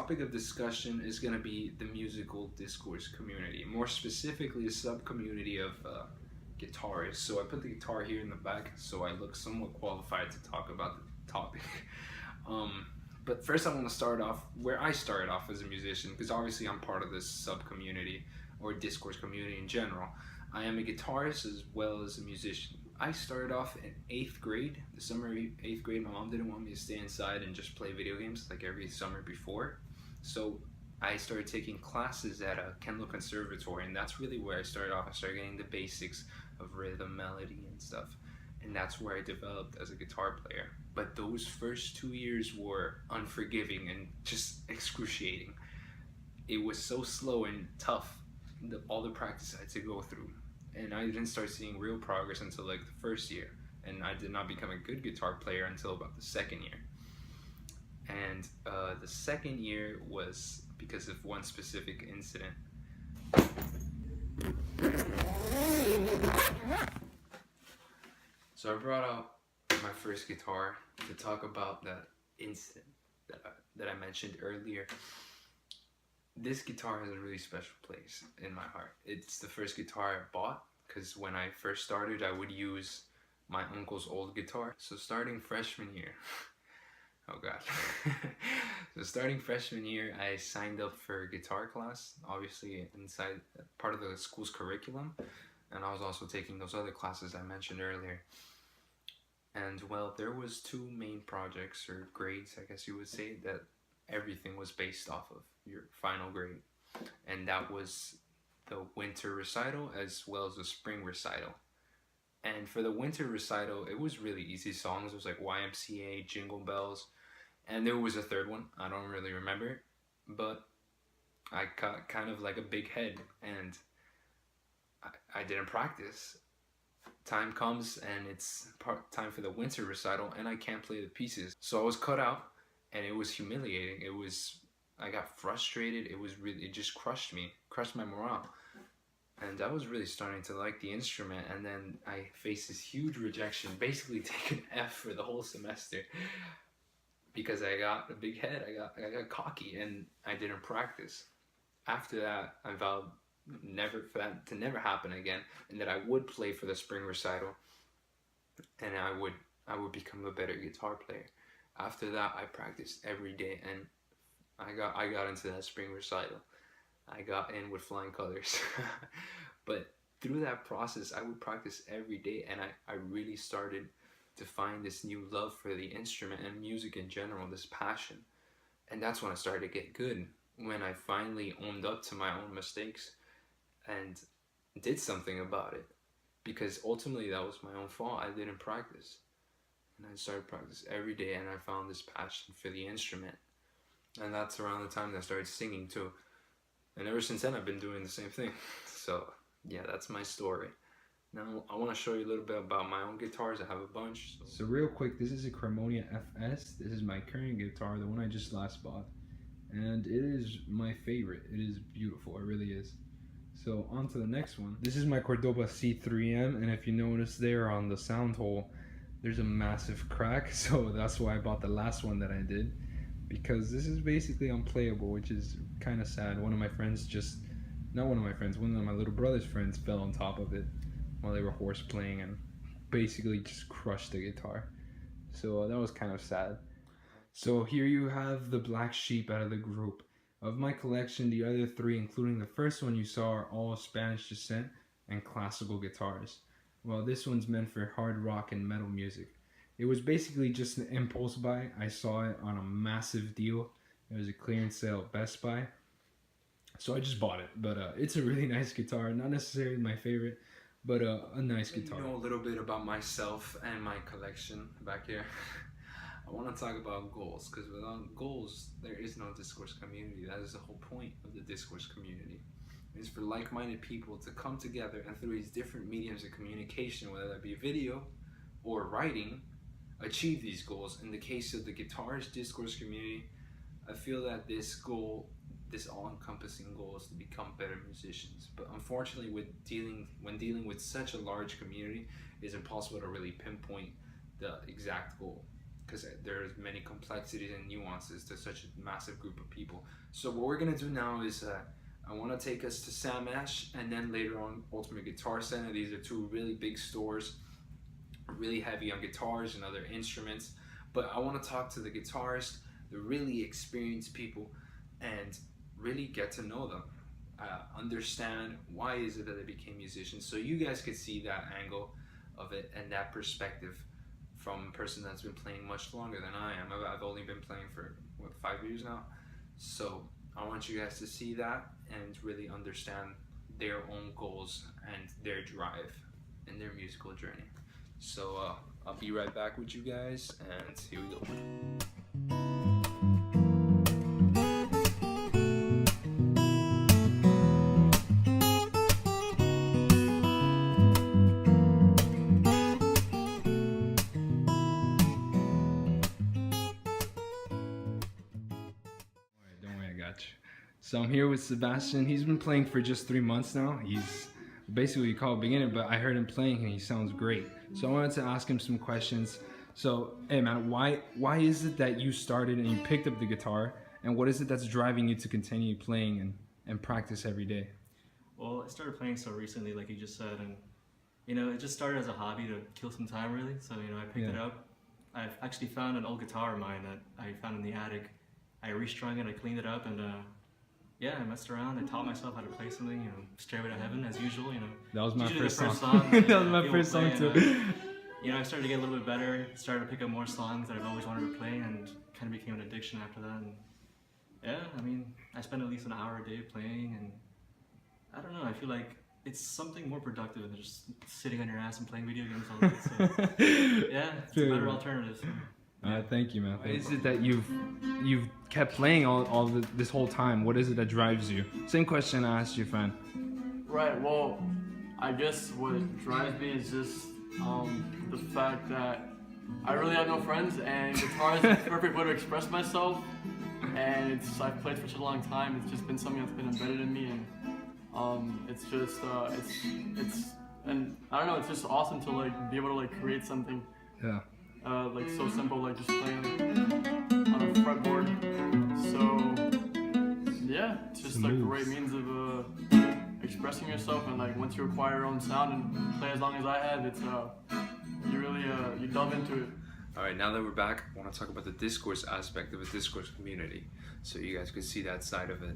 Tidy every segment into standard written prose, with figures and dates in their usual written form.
topic of discussion is going to be the musical discourse community, more specifically a sub-community of guitarists. So I put the guitar here in the back so I look somewhat qualified to talk about the topic. But first I want to start off where I started off as a musician, because obviously I'm part of this sub-community or discourse community in general. I am a guitarist as well as a musician. I started off in 8th grade, the summer of 8th grade. My mom didn't want me to stay inside and just play video games like every summer before. So I started taking classes at a Kendall Conservatory, and that's really where I started off. I started getting the basics of rhythm, melody, and stuff. And that's where I developed as a guitar player. But those first 2 years were unforgiving and just excruciating. It was so slow and tough, all the practice I had to go through. And I didn't start seeing real progress until like the first year. And I did not become a good guitar player until about the second year. And the second year was because of one specific incident. So I brought out my first guitar to talk about that incident that I mentioned earlier. This guitar has a really special place in my heart. It's the first guitar I bought, because when I first started I would use my uncle's old guitar. So starting freshman year, oh god. So starting freshman year I signed up for a guitar class, obviously inside part of the school's curriculum, and I was also taking those other classes I mentioned earlier. And well, there was two main projects or grades, I guess you would say, that everything was based off of your final grade, and that was the winter recital as well as the spring recital. And for the winter recital, it was really easy songs. It was like YMCA, Jingle Bells, and there was a third one, I don't really remember, but I got kind of like a big head and I didn't practice. Time comes and it's time for the winter recital and I can't play the pieces. So I was cut out and it was humiliating. I got frustrated. It just crushed my morale. And I was really starting to like the instrument, and then I faced this huge rejection, basically taking an F for the whole semester because I got a big head. I got cocky and I didn't practice. After that, I vowed for that to never happen again, and that I would play for the spring recital and I would become a better guitar player. After that, I practiced every day, and I got into that spring recital. I got in with flying colors. But through that process, I would practice every day, and I really started to find this new love for the instrument and music in general, this passion. And that's when I started to get good, when I finally owned up to my own mistakes and did something about it. Because ultimately that was my own fault. I didn't practice. And I started practice every day, and I found this passion for the instrument. And that's around the time that I started singing too. And ever since then I've been doing the same thing. So yeah, that's my story. Now I want to show you a little bit about my own guitars. I have a bunch. So real quick, this is a Cremonia FS. This is my current guitar, the one I just last bought. And it is my favorite. It is beautiful, it really is. So on to the next one. This is my Cordoba C3M, and if you notice there on the sound hole, there's a massive crack. So that's why I bought the last one that I did, because this is basically unplayable, which is kind of sad. One of my little brother's friends fell on top of it while they were horse playing and basically just crushed the guitar. So that was kind of sad. So here you have the black sheep out of the group. Of my collection, the other three, including the first one you saw, are all Spanish descent and classical guitars. Well, this one's meant for hard rock and metal music. It was basically just an impulse buy. I saw it on a massive deal. It was a clearance sale at Best Buy. So I just bought it. But it's a really nice guitar. Not necessarily my favorite, but a nice guitar. You know a little bit about myself and my collection back here. I want to talk about goals, because without goals, there is no discourse community. That is the whole point of the discourse community. It's for like-minded people to come together and through these different mediums of communication, whether that be video or writing, achieve these goals. In the case of the guitarist discourse community, I feel that this goal, this all-encompassing goal, is to become better musicians. But unfortunately, when dealing with such a large community, it's impossible to really pinpoint the exact goal. because there's many complexities and nuances to such a massive group of people. So what we're gonna do now is I want to take us to Sam Ash, and then later on Ultimate Guitar Center. These are two really big stores, really heavy on guitars and other instruments. But I want to talk to the guitarists, the really experienced people, and really get to know them. Understand why is it that they became musicians, so you guys could see that angle of it and that perspective from a person that's been playing much longer than I am. I've only been playing for, what, 5 years now? So I want you guys to see that and really understand their own goals and their drive in their musical journey. So I'll be right back with you guys, and here we go. So I'm here with Sebastian. He's been playing for just 3 months now. He's basically what you call a beginner, but I heard him playing and he sounds great. So I wanted to ask him some questions. So, hey man, why is it that you started and you picked up the guitar, and what is it that's driving you to continue playing and practice every day? Well, I started playing so recently, like you just said, and you know, it just started as a hobby to kill some time really. So, you know, I picked it up. I've actually found an old guitar of mine that I found in the attic. I restrung it, I cleaned it up, and yeah, I messed around. I taught myself how to play something, you know, Stairway to Heaven as usual, you know. That was my first song. That was my first song too. You know, I started to get a little bit better, started to pick up more songs that I've always wanted to play, and kind of became an addiction after that. And yeah, I mean, I spend at least an hour a day playing, and I don't know, I feel like it's something more productive than just sitting on your ass and playing video games all day. So yeah, it's a better alternative. So. Thank you, man. What is it that you've kept playing this whole time? What is it that drives you? Same question I asked your friend. Right. Well, I guess what drives me is just the fact that I really have no friends, and guitar is the perfect way to express myself. And I've played for such a long time. It's just been something that's been embedded in me, and it's just and I don't know. It's just awesome to like be able to like create something. Yeah. Like so simple, like just playing on a fretboard. So yeah, it's just like a great means of expressing yourself, and like once you acquire your own sound and play as long as I have, it's you really you delve into it. All right, now that we're back, I want to talk about the discourse aspect of a discourse community, so you guys can see that side of it.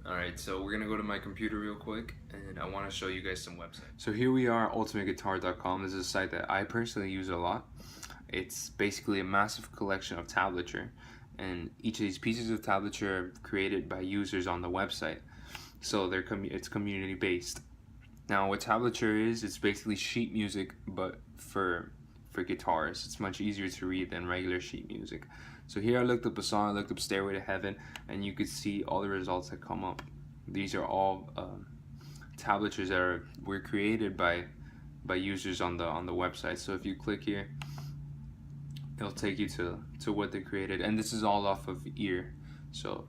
All right, so we're gonna go to my computer real quick, and I want to show you guys some websites. So here we are, ultimateguitar.com. This is a site that I personally use a lot. It's basically a massive collection of tablature, and each of these pieces of tablature are created by users on the website. So it's community based. Now what tablature is, it's basically sheet music, but for guitars. It's much easier to read than regular sheet music. So here I looked up a song, I looked up Stairway to Heaven, and you could see all the results that come up. These are all tablatures that were created by users on the website. So if you click here, it'll take you to what they created, and this is all off of ear, so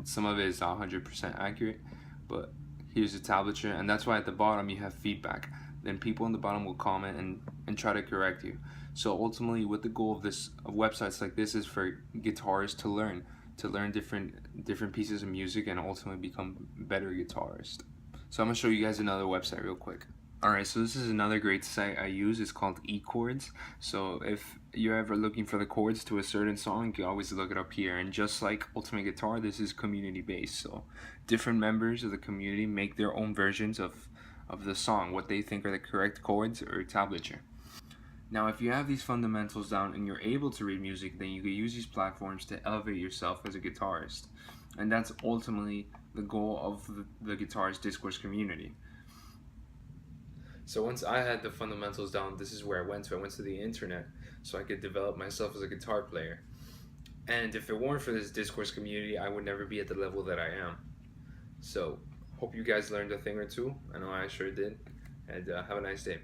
some of it is 100% accurate, but here's the tablature, and that's why at the bottom you have feedback. Then people in the bottom will comment and try to correct you. So ultimately, what the goal of websites like this is for guitarists to learn different pieces of music and ultimately become better guitarists. So I'm gonna show you guys another website real quick. Alright, so this is another great site I use. It's called eChords. So if you're ever looking for the chords to a certain song, you can always look it up here. And just like Ultimate Guitar, this is community based. So different members of the community make their own versions of the song, what they think are the correct chords or tablature. Now if you have these fundamentals down and you're able to read music, then you can use these platforms to elevate yourself as a guitarist. And that's ultimately the goal of the guitarist discourse community. So once I had the fundamentals down, this is where I went to. I went to the internet so I could develop myself as a guitar player. And if it weren't for this discourse community, I would never be at the level that I am. So hope you guys learned a thing or two. I know I sure did. And have a nice day.